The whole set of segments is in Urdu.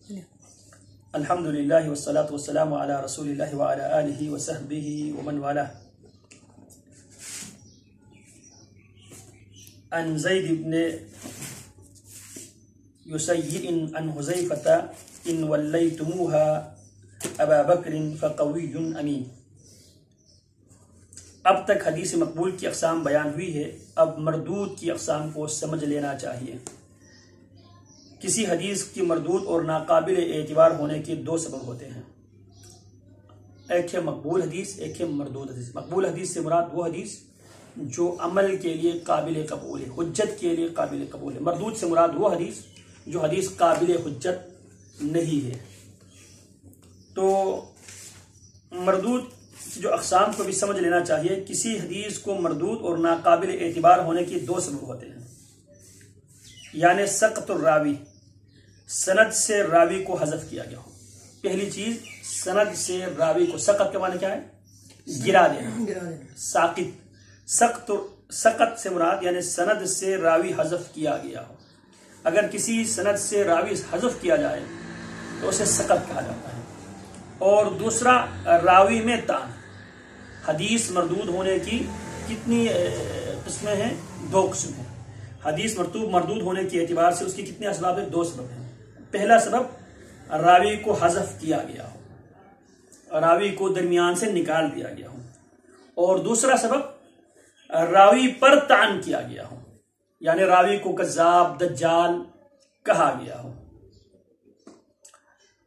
الحمدللہ والصلاة والسلام علی رسول اللہ وعلی آلہ وصحبہ ومن والہ. عن زید بن یسیع عن حذیفۃ ان ولیتموها ابا بکر فقوی امین. اب تک حدیث مقبول کی اقسام بیان ہوئی ہے، اب مردود کی اقسام کو سمجھ لینا چاہیے. کسی حدیث کی مردود اور ناقابل اعتبار ہونے کے دو سبب ہوتے ہیں، ایک ہے مقبول حدیث، ایک ہے مردود حدیث. مقبول حدیث سے مراد وہ حدیث جو عمل کے لیے قابل قبول ہے، حجت کے لیے قابل قبول ہے. مردود سے مراد وہ حدیث جو حدیث قابل حجت نہیں ہے. تو مردود جو اقسام کو بھی سمجھ لینا چاہیے. کسی حدیث کو مردود اور ناقابل اعتبار ہونے کے دو سبب ہوتے ہیں، یعنی سقط الراوی، سند سے راوی کو حذف کیا گیا ہو. پہلی چیز، سند سے راوی کو، سقط کا معنی کیا ہے؟ گرا دینا. ساقط، سقط سے مراد یعنی سند سے راوی حذف کیا گیا ہو. اگر کسی سند سے راوی حذف کیا جائے تو اسے سقط کہا جاتا ہے. اور دوسرا، راوی میں طعن. حدیث مردود ہونے کی کتنی قسمیں ہیں؟ دو قسم ہیں. حدیث مردود ہونے کے اعتبار سے اس کی کتنے اسباب ہیں؟ دو سبب ہیں. پہلا سبب، راوی کو حذف کیا گیا ہو، راوی کو درمیان سے نکال دیا گیا ہو. اور دوسرا سبب، راوی پر طعن کیا گیا ہو، یعنی راوی کو کذاب، دجال کہا گیا ہو.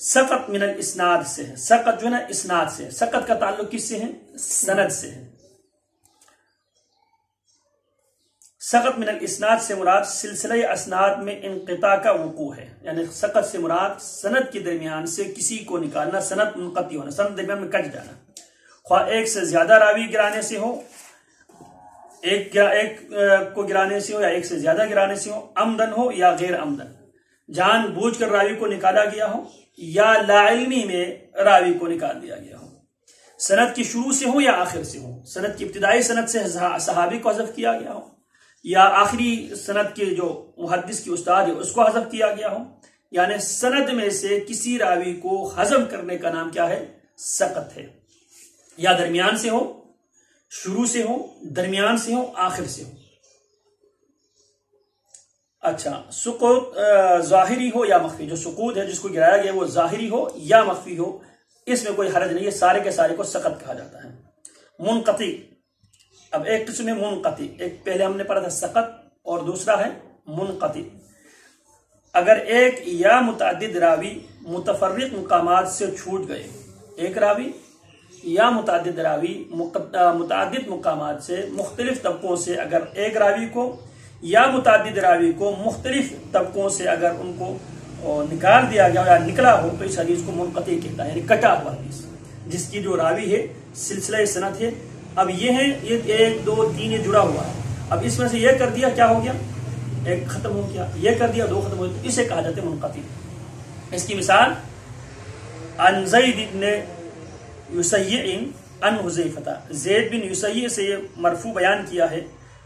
سقط من الاسناد سے ہے. سقط جو ہے نا اسناد سے. سقط کا تعلق کس سے ہے؟ سند سے ہے. سقط من الاسناد سے مراد سلسلہ اسناد میں انقطاع کا وقوع ہے. یعنی سقط سے مراد سند کے درمیان سے کسی کو نکالنا، سند منقطع ہونا، سند درمیان میں کٹ جانا. خواہ ایک سے زیادہ راوی گرانے سے ہو، ایک کو گرانے سے ہو یا ایک سے زیادہ گرانے سے ہو، عمدن ہو یا غیر عمدن، جان بوجھ کر راوی کو نکالا گیا ہو یا لا علمی میں راوی کو نکال دیا گیا ہو. سند کی شروع سے ہو یا آخر سے ہو. سند کی ابتدائی سند سے صحابی کو حذف کیا گیا ہو، یا آخری سند کے جو محدث کی استاد ہے اس کو حذف کیا گیا ہو. یعنی سند میں سے کسی راوی کو حذف کرنے کا نام کیا ہے؟ سقط ہے. یا درمیان سے ہو، شروع سے ہو، درمیان سے ہو، آخر سے ہو. اچھا، سقوط ظاہری ہو یا مخفی. جو سقوط ہے، جس کو گرایا گیا وہ ظاہری ہو یا مخفی ہو، اس میں کوئی حرج نہیں ہے. سارے کے سارے کو سقط کہا جاتا ہے. منقطع، اب ایک قسم ہے منقطع. ایک پہلے ہم نے پڑھا تھا سقط، اور دوسرا ہے منقطع. اگر ایک یا متعدد راوی متفرق مقامات سے چھوٹ گئے، ایک راوی یا متعدد راوی متعدد مقامات سے، مختلف طبقوں سے، اگر ایک راوی کو یا متعدد راوی کو مختلف طبقوں سے اگر ان کو نکال دیا گیا یا نکلا ہو تو اس حدیث کو منقطع کہتا ہے، یعنی کٹا ہوا حدیث، جس کی جو راوی ہے سلسلہ سند ہے. اب یہ ہے، یہ 1 2 3 یہ جڑا ہوا ہے. اب اس میں سے یہ کر دیا، کیا ہو گیا؟ ایک ختم ہو گیا. یہ کر دیا، 2 ختم ہو گیا. تو اسے کہا جاتا ہے منقطع. اس کی مثال، عن زید بن یسیع عن حذیفۃ. زید بن یسیع سے یہ مرفوع بیان کیا ہے،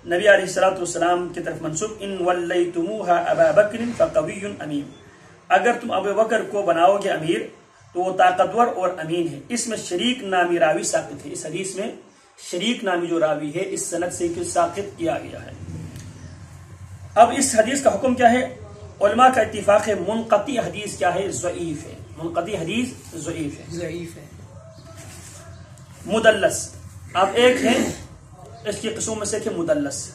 نبی علیہ الصلوۃ والسلام کی طرف منسوب. ان ولیتموها ابا بکر فقوی امین. اگر تم ابو بکر کو بناؤ گے امیر تو وہ طاقتور اور امین ہے. اس میں شریک نامی راوی ساقط ہے. اس حدیث میں شریک نامی جو راوی ہے اس سند سے ساقط کیا گیا ہے. اب اس حدیث کا حکم کیا ہے؟ علماء کا اتفاق ہے منقطع حدیث کیا ہے؟ ضعیف ہے. منقطع حدیث ضعیف ہے. مدلس، اب ایک ہے اس کی قسم میں سے کہ مدلس.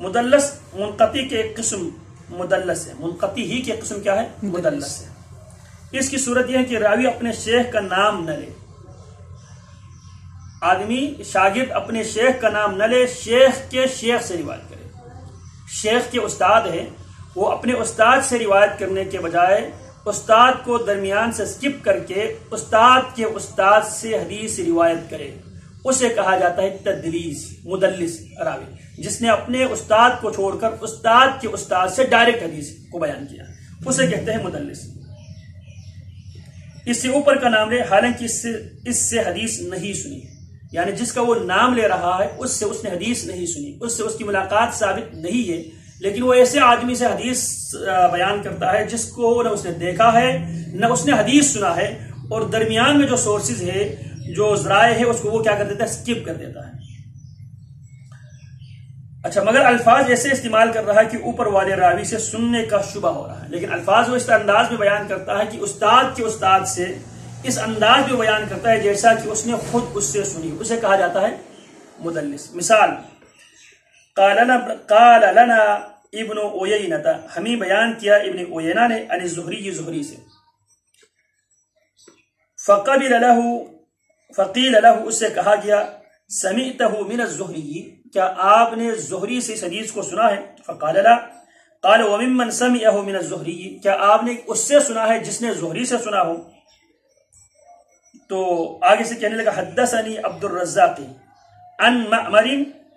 مدلس منقطع کے ایک قسم مدلس ہے. منقطع ہی کی قسم کیا ہے؟ مدلس ہے. اس کی صورت یہ ہے کہ راوی اپنے شیخ کا نام نہ لے. آدمی شاگرد اپنے شیخ کا نام نہ لے، شیخ کے شیخ سے روایت کرے. شیخ کے استاد ہے، وہ اپنے استاد سے روایت کرنے کے بجائے استاد کو درمیان سے سکپ کر کے استاد کے استاد سے حدیث روایت کرے، اسے کہا جاتا ہے تدلیس. مدلس راوی جس نے اپنے استاد کو چھوڑ کر استاد کے استاد سے ڈائریکٹ حدیث کو بیان کیا، اسے کہتے ہیں مدلس. اس سے اوپر کا نام لے حالانکہ اس سے حدیث نہیں سنی، یعنی جس کا وہ نام لے رہا ہے اس سے اس نے حدیث نہیں سنی، اس سے اس کی ملاقات ثابت نہیں ہے، لیکن وہ ایسے آدمی سے حدیث بیان کرتا ہے جس کو نہ اس نے دیکھا ہے نہ اس نے حدیث سنا ہے، اور درمیان میں جو سورسز ہے، جو ذرائع ہے، اس کو وہ کیا کر دیتا ہے، سکپ کر دیتا ہے۔ اچھا، مگر الفاظ ایسے استعمال کر رہا ہے کہ اوپر والے راوی سے سننے کا شبہ ہو رہا ہے، لیکن الفاظ وہ اس انداز میں بیان کرتا ہے کہ استاد کے استاد سے اس انداز میں بیان کرتا ہے جیسا کہ اس نے خود اس سے سنی، اسے کہا جاتا ہے مدلس۔ مثال، قال لنا ابن عیینہ، ہمیں بیان کیا ابن عیینہ نے، عن الزہری، زہری سے، فقیل له، اس سے کہا گیا، سمعتہ من الزہری، کیا آپ نے زہری سے اس حدیث کو سنا ہے؟ فقال لا، قال وممن سمعہ من الزہری، کیا آپ نے اس سے سنا ہے جس نے زہری سے سنا ہو؟ تو آگے سے کہنے لگا، حدثنی عبد الرزاق عن معمر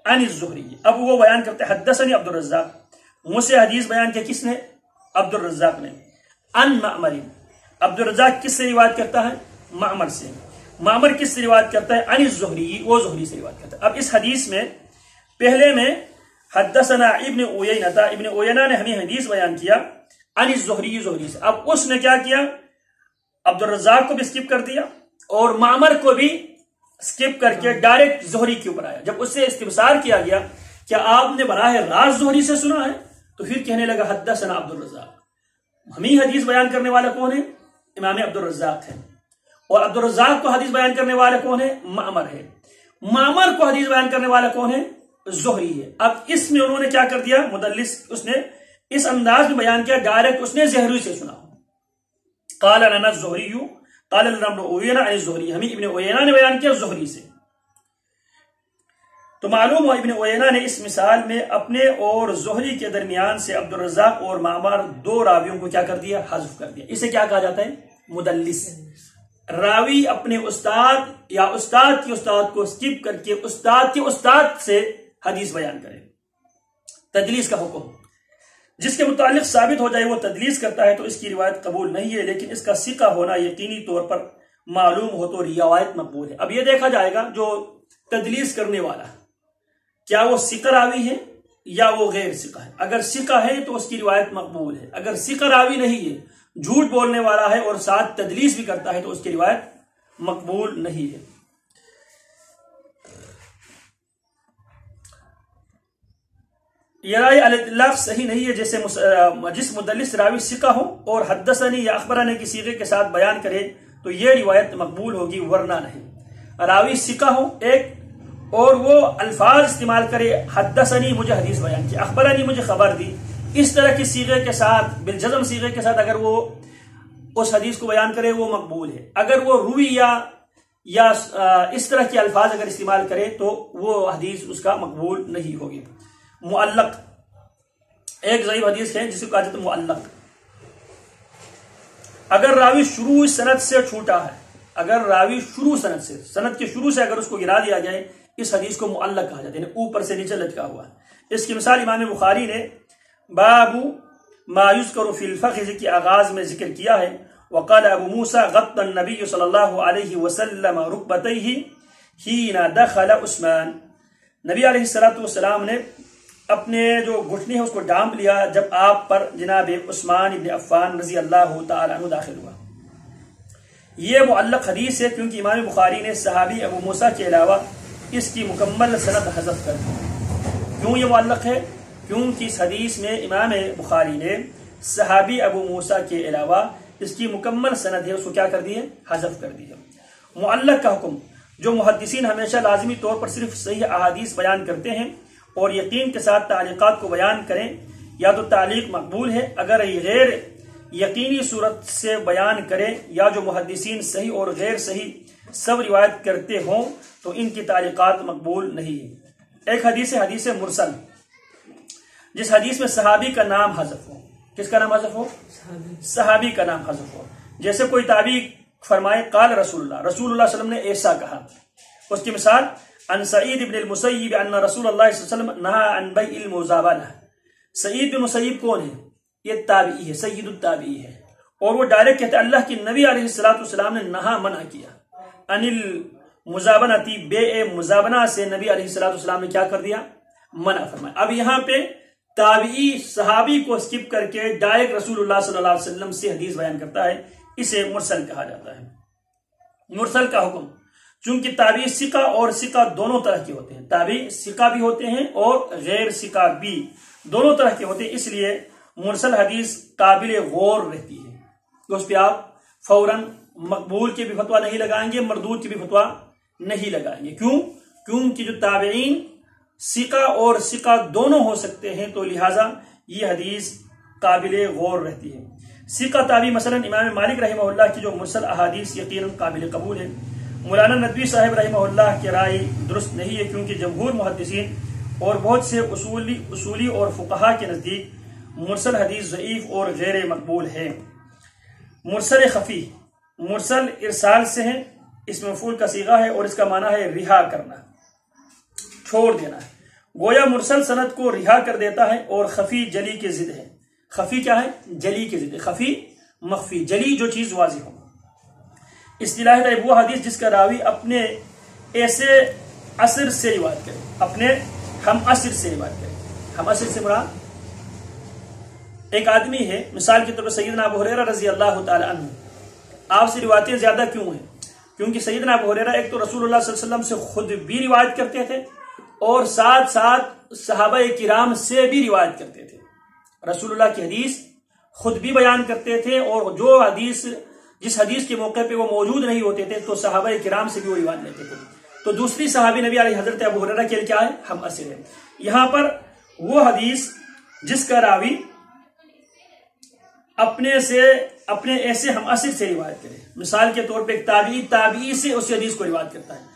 عن الزہری، اب وہ بیان کرتے ہیں حدثنی عبد الرزاق، مجھ سے حدیث بیان کیا کس نے؟ عبد الرزاق نے، عن معمر، عبد الرزاق کس سے روایت کرتا ہے؟ معمر سے، معمر کس سے روایت کرتا ہے؟ عن الزہری، وہ زہری سے روایت کرتا ہے۔ اب اس حدیث میں پہلے میں حدثنا ابن عیینہ، ابن عیینہ نے ہمیں حدیث بیان کیا عن الزہری، زہری سے، اب اس نے کیا کیا؟ عبد الرزاق کو بھی سکپ کر دیا اور معمر کو بھی سکپ کر کے ڈائریکٹ زہری کے اوپر آیا۔ جب اس سے استفسار کیا گیا کیا آپ نے براہ راست زہری سے سنا ہے، تو پھر کہنے لگا حدثنا عبد الرزاق، ہمیں حدیث بیان کرنے والا کون ہے؟ امام عبد الرزاق ہے، اور عبد الرزاق کو حدیث بیان کرنے والا کون ہے؟ معمر ہے، معمر کو حدیث بیان کرنے والا کون ہے؟ زہری ہے۔ اب اس میں انہوں نے کیا کر دیا؟ مدلس، اس نے اس انداز میں بیان کیا ڈائریکٹ اس نے زہری سے سنا۔ قال لنا الزہری قال لنا ابن عیینہ عن الزہری، ہمیں ابن عیینہ نے بیان کیا زہری سے۔ تو معلوم ہوا ابن عیینہ نے اس مثال میں اپنے اور زہری کے درمیان سے عبد الرزاق اور معمر دو راویوں کو کیا کر دیا؟ حذف کر دیا۔ اسے کیا کہا جاتا ہے؟ مدلس۔ راوی اپنے استاد یا استاد کے استاد کو سکپ کر کے استاد کے استاد سے حدیث بیان کرے، تدلیس کا حکم، جس کے متعلق ثابت ہو جائے وہ تدلیس کرتا ہے تو اس کی روایت قبول نہیں ہے، لیکن اس کا ثقہ ہونا یقینی طور پر معلوم ہو تو روایت مقبول ہے۔ اب یہ دیکھا جائے گا جو تدلیس کرنے والا کیا وہ ثقہ راوی ہے یا وہ غیر ثقہ ہے۔ اگر ثقہ ہے تو اس کی روایت مقبول ہے، اگر ثقہ راوی نہیں ہے، جھوٹ بولنے والا ہے اور ساتھ تدلیس بھی کرتا ہے، تو اس کی روایت مقبول نہیں ہے۔ یہ رائے علی الاطلاق صحیح نہیں ہے، جیسے جس مدلس راوی ثقہ ہو اور حدثنی یا اخبرنی کی صیغے کے ساتھ بیان کرے تو یہ روایت مقبول ہوگی، ورنہ نہیں۔ راوی ثقہ ہو ایک اور وہ الفاظ استعمال کرے، حدثنی مجھے حدیث بیان کی، اخبرنی مجھے خبر دی، اس طرح کی صیغے کے ساتھ، بالجزم صیغے کے ساتھ اگر وہ اس حدیث کو بیان کرے وہ مقبول ہے۔ اگر وہ روی یا اس طرح کے الفاظ اگر استعمال کرے تو وہ حدیث اس کا مقبول نہیں ہوگی۔ معلق، ایک ضعیف حدیث ہے جس کو کہا جاتا ہے معلق۔ اگر راوی شروع سند سے چھوٹا ہے، اگر راوی شروع سند کے شروع سے اگر اس کو گرا دیا جائے، اس حدیث کو معلق کہا جاتا ہے، یعنی اوپر سے نیچے لٹکا ہوا ہے۔ اس کی مثال امام بخاری نے باب ما یذکر فی الفخذ کی آغاز میں ذکر کیا ہے۔ وقال ابو موسیٰ غط النبی صلی اللہ علیہ وسلم رکبتیہ حین دخل عثمان، نبی علیہ السلام نے اپنے جو گھٹنے ہیں اس کو ڈانپ لیا جب آپ پر جناب عثمان ابن عفان رضی اللہ تعالیٰ عنہ داخل ہوا۔ یہ معلق حدیث ہے کیونکہ امام بخاری نے صحابی ابو موسیٰ کے علاوہ اس کی مکمل سند حذف کر دی۔ کیوں یہ معلق ہے؟ کیونکہ اس حدیث میں امام بخاری نے صحابی ابو موسیٰ کے علاوہ اس کی مکمل سند ہے اس کو کیا کر دی ہے؟ حذف کر دی ہے۔ معلق کا حکم، جو محدثین ہمیشہ لازمی طور پر صرف صحیح احادیث بیان کرتے ہیں اور یقین کے ساتھ تعلیقات کو بیان کریں، یا تو تعلیق مقبول ہے اگر غیر یقینی صورت سے بیان کریں، یا جو محدثین صحیح اور غیر صحیح سب روایت کرتے ہوں تو ان کی تعلیقات مقبول نہیں ہے۔ ایک حدیث مرسل، جس حدیث میں صحابی کا نام حذف ہو۔ کس کا نام حذف ہو؟ صحابی کا نام حذف ہو۔ جیسے کوئی تابعی فرمائے قال رسول اللہ، رسول اللہ صلی اللہ علیہ وسلم نے ایسا کہا۔ اس کی مثال عن سعید بن المسیب ان رسول اللہ صلی اللہ علیہ وسلم نہا عن بیع المزابنہ۔ سعید بن مسیب کون ہے؟ یہ تابعی ہے، سید التابعی ہے، اور وہ ڈائریکٹ کہتے ہیں اللہ کی نبی علیہ السلام نے نہا منع کیا ان المزابنہ، بے مزابنہ سے نبی علیہ السلام نے کیا کر دیا؟ منع فرمایا۔ اب یہاں پہ تابعی صحابی کو سکپ کر کے ڈائریکٹ رسول اللہ صلی اللہ علیہ وسلم سے حدیث بیان کرتا ہے، اسے مرسل کہا جاتا ہے۔ مرسل کا حکم، چونکہ تابعی ثقہ اور ثقہ دونوں طرح کے ہوتے ہیں، تابعی ثقہ بھی ہوتے ہیں اور غیر ثقہ بھی دونوں طرح کے ہوتے ہیں، اس لیے مرسل حدیث قابل غور رہتی ہے تو اس پہ آپ فوراً مقبول کے بھی فتویٰ نہیں لگائیں گے، مردود کے بھی فتویٰ نہیں لگائیں گے۔ کیوں؟ کیونکہ جو تابعین ثقہ اور ثقہ دونوں ہو سکتے ہیں، تو لہٰذا یہ حدیث قابل غور رہتی ہے۔ ثقہ تابعی مثلا امام مالک رحمہ اللہ کی جو مرسل احادیث یقیناً قابل قبول ہے۔ مولانا ندوی صاحب رحمہ اللہ کی رائے درست نہیں ہے، کیونکہ جمہور محدثین اور بہت سے اصولی اور فقہا کے نزدیک مرسل حدیث ضعیف اور غیر مقبول ہے۔ مرسل خفی، مرسل ارسال سے ہے، اس میں مفعول کا صیغہ ہے اور اس کا معنی ہے رہا کرنا، چھوڑ دینا ہے۔ گویا مرسل سند کو رہا کر دیتا ہے، اور خفی جلی کے ضد ہے۔ خفی کیا ہے؟ جلی کے ضد ہے۔ خفی مخفی، جلی جو چیز واضح ہو۔ اصطلاح ہے وہ حدیث جس کا راوی اپنے ایسے اثر سے روایت کرے، اپنے ہم اثر سے روایت کرے۔ ہم اثر سے مراد ایک آدمی ہے، مثال کے طور پر سیدنا ابو ہریرہ رضی اللہ تعالی عنہ، آپ سے روایتیں زیادہ کیوں ہیں؟ کیونکہ سیدنا ابو ہریرہ ایک تو رسول اللہ صلی اللہ علیہ وسلم سے خود بھی روایت کرتے تھے اور ساتھ ساتھ صحابہ کرام سے بھی روایت کرتے تھے۔ رسول اللہ کی حدیث خود بھی بیان کرتے تھے، اور جس حدیث کے موقع پہ وہ موجود نہیں ہوتے تھے تو صحابہ کرام سے بھی وہ روایت لیتے تھے۔ تو دوسری صحابی نبی علیہ حضرت ابو ہریرہ کے لیے کیا ہے؟ ہم اثر ہے۔ یہاں پر وہ حدیث جس کا راوی اپنے ایسے ہم اثر سے روایت کرے، مثال کے طور پہ ایک تابعی سے اس حدیث کو روایت کرتا ہے،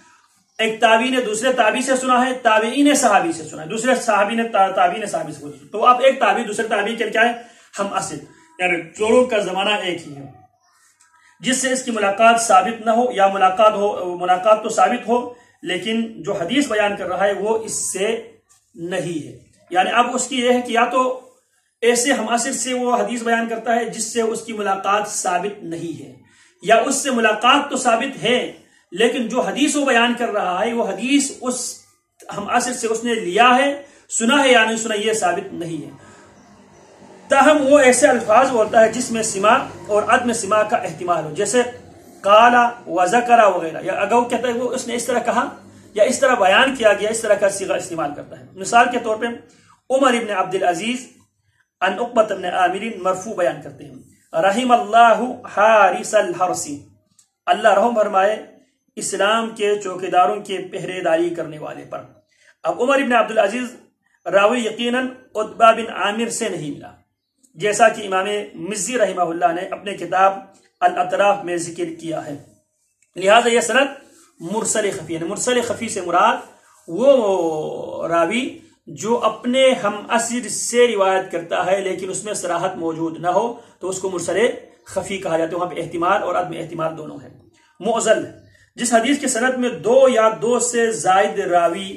ایک تابعی نے دوسرے تابعی سے سنا ہے، تابعی نے صحابی سے سنا ہے، دوسرے صحابی نے تابعی نے صحابی سے سنا ہے، تو آپ ایک تابعی دوسرے تابعی کے کیا ہے؟ ہم اثر، یعنی دونوں کا زمانہ ایک ہی ہے، جس سے اس کی ملاقات ثابت نہ ہو، یا ملاقات تو ثابت ہو لیکن جو حدیث بیان کر رہا ہے وہ اس سے نہیں ہے۔ یعنی اب اس کی یہ ہے کہ یا تو ایسے ہم اثر سے وہ حدیث بیان کرتا ہے جس سے اس کی ملاقات ثابت نہیں ہے، یا اس سے ملاقات تو ثابت ہے لیکن جو حدیث وہ بیان کر رہا ہے وہ حدیث اس ہم اثر سے اس نے لیا ہے، سنا ہے یا نہیں سنا، یہ ثابت نہیں ہے۔ تاہم وہ ایسے الفاظ بولتا ہے جس میں سماع اور عدم سماع کا احتمال ہو، جیسے قالا و ذکر وغیرہ، یا اگر وہ کہتا ہے وہ اس نے اس طرح کہا یا اس طرح بیان کیا گیا، اس طرح کا صیغہ استعمال کرتا ہے۔ مثال کے طور پہ عمر ابن عبد العزیز ان عقبۃ بن عامر مرفوع بیان کرتے ہیں، رحم اللہ حارس الحرسی، اللہ رحم فرمائے اسلام کے چوکیداروں کے پہرے داری کرنے والے پر۔ اب عمر ابن عبد العزیز راوی یقیناً عتبہ بن عامر سے نہیں ملا، جیسا کہ امام مزی رحمہ اللہ نے اپنے کتاب الاطراف میں ذکر کیا ہے، لہذا یہ سند مرسل خفی ہے۔ مرسل خفی سے مراد وہ راوی جو اپنے ہم اثر سے روایت کرتا ہے لیکن اس میں صراحت موجود نہ ہو تو اس کو مرسل خفی کہا جاتا ہے، وہاں پہ احتمال اور عدم احتمال دونوں ہیں۔ معضل، جس حدیث کے سند میں دو یا دو سے زائد راوی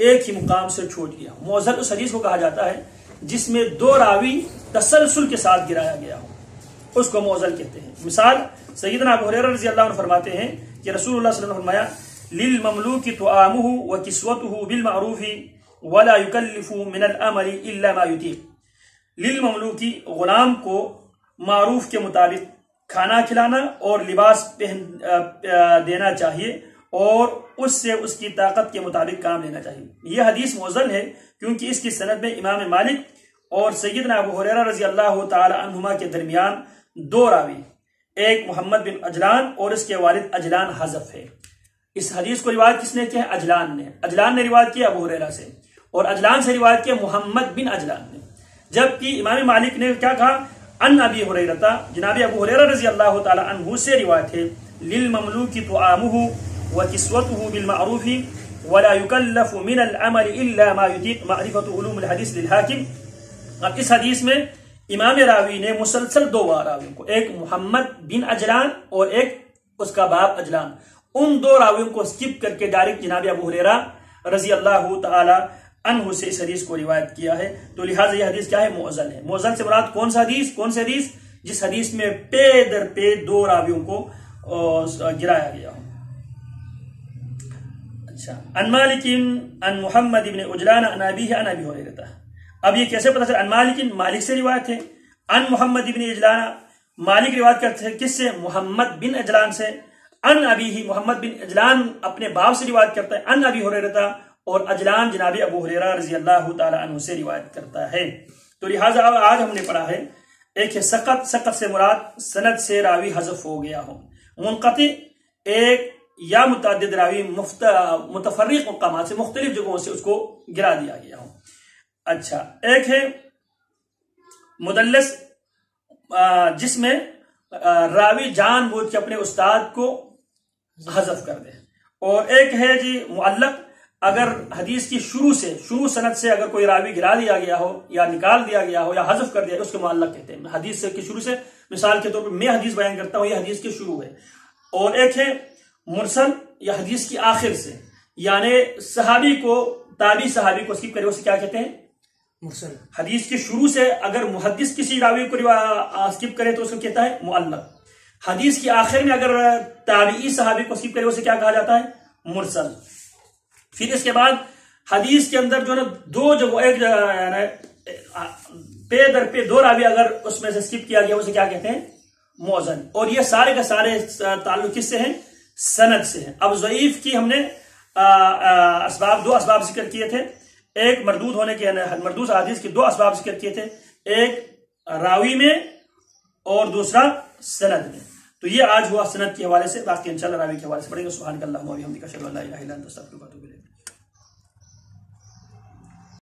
ایک ہی مقام سے چھوٹ گیا، معضل اس حدیث کو کہا جاتا ہے جس میں دو راوی تسلسل کے ساتھ گرایا گیا ہو، اس کو معضل کہتے ہیں۔ مثال سیدنا ابو ہریرہ رضی اللہ عنہ فرماتے ہیں کہ رسول اللہ صلی اللہ علیہ وسلم نے فرمایا للمملوک طعامہ وکسوتہ بالمعروف ولا یکلف من العمل الا ما یطیق، للمملوکی غلام کو معروف کے مطابق کھانا کھلانا اور لباس پہن دینا چاہیے، اور اس سے اس کی طاقت کے مطابق کام لینا چاہیے۔ یہ حدیث معضل ہے کیونکہ اس کی سند میں امام مالک اور سیدنا ابو ہریرہ رضی اللہ تعالی عنہما کے درمیان دو راوی، ایک محمد بن اجلان اور اس کے والد اجلان حذف ہے۔ اس حدیث کو روایت کس نے کیا ہے؟ اجلان نے روایت کیا ابو ہریرہ سے، اور اجلان سے روایت کیا محمد بن اجلان نے، جبکہ امام مالک نے کیا کہا؟ ان ابی ہریرہ، جناب ابو ہریرہ رضی اللہ تعالی عنہ سے روایت ہے للمملوک طعامہ وکسوتہ بالمعروف ولا یکلف من العمل الا ما یطیق، معرفۃ علوم الحدیث للحاکم۔ اب اس حدیث میں امام راوی نے مسلسل دو راویوں کو، ایک محمد بن اجلان اور ایک اس کا باپ اجلان، ان دو راویوں کو سکپ کر کے ڈائریکٹ جناب ابو ہریرہ رضی اللہ تعالی عنہ سے اس حدیث کو روایت کیا ہے، تو لہٰذا یہ حدیث کیا ہے؟ معضل ہے۔ معضل سے مراد کون سا حدیث؟ جس حدیث میں پے در پے دو راویوں کو گرایا گیا ہو۔ اچھا، ان مالک ان محمد بن اجلان عن ابیہ عن ابی ہریرہ، اب یہ کیسے پتہ چلا؟ ان مالک، مالک سے روایت ہے، ان محمد بن عجلان، مالک روایت کرتے ہیں کس سے؟ محمد بن عجلان سے، ان ابی، محمد بن عجلان اپنے باپ سے روایت کرتا ہے، ان ابی ہریرہ، اور عجلان جناب ابو ہریرہ رضی اللہ تعالی عنہ سے روایت کرتا ہے۔ تو لہٰذا آج ہم نے پڑھا ہے ایک ہے سقط، سقط سے مراد سند سے راوی حذف ہو گیا ہو، منقطع ایک یا متعدد راوی متفرق مقامات سے، مختلف جگہوں سے اس کو گرا دیا گیا ہو۔ اچھا، ایک ہے مدلس جس میں راوی جان بوجھ کے اپنے استاد کو حذف کر دے، اور ایک ہے جی معلق، اگر حدیث کی شروع سند سے اگر کوئی راوی گرا دیا گیا ہو یا نکال دیا گیا ہو یا حذف کر دیا اس کو معلق کہتے ہیں۔ حدیث کی شروع سے، مثال کے طور پر میں حدیث بیان کرتا ہوں، یہ حدیث کی شروع ہے، اور ایک ہے مرسل یا حدیث کی آخر سے، یعنی صحابی کو، تابعی صحابی کو اسکپ کرے اسے کیا کہتے ہیں؟ مرسل۔ حدیث کی شروع سے اگر محدث کسی راوی کو اسکپ کرے تو اس کو کہتا ہے معلق۔ حدیث کی آخر میں اگر تابعی صحابی کو اسکپ کرے اسے کیا کہا جاتا ہے؟ مرسل۔ پھر اس کے بعد حدیث کے اندر جو نا دو جگہ، ایک پے در پہ دو راوی اگر اس میں سے اسکپ کیا گیا اسے کیا کہتے ہیں؟ موزن۔ اور یہ سارے کے سارے تعلق کس سے ہیں؟ سند سے ہیں۔ اب ضعیف کی ہم نے دو اسباب ذکر کیے تھے، ایک مردود ہونے کے، مردود حدیث کے دو اسباب ذکر کیے تھے، ایک راوی میں اور دوسرا سند میں۔ تو یہ آج ہوا سند کے حوالے سے، باقی انشاءاللہ راوی کے حوالے سے پڑھیں گے۔ سبحانک اللہم و بحمدک، اشہد ان لا الہ الا انت، استغفرک و اتوب الیک۔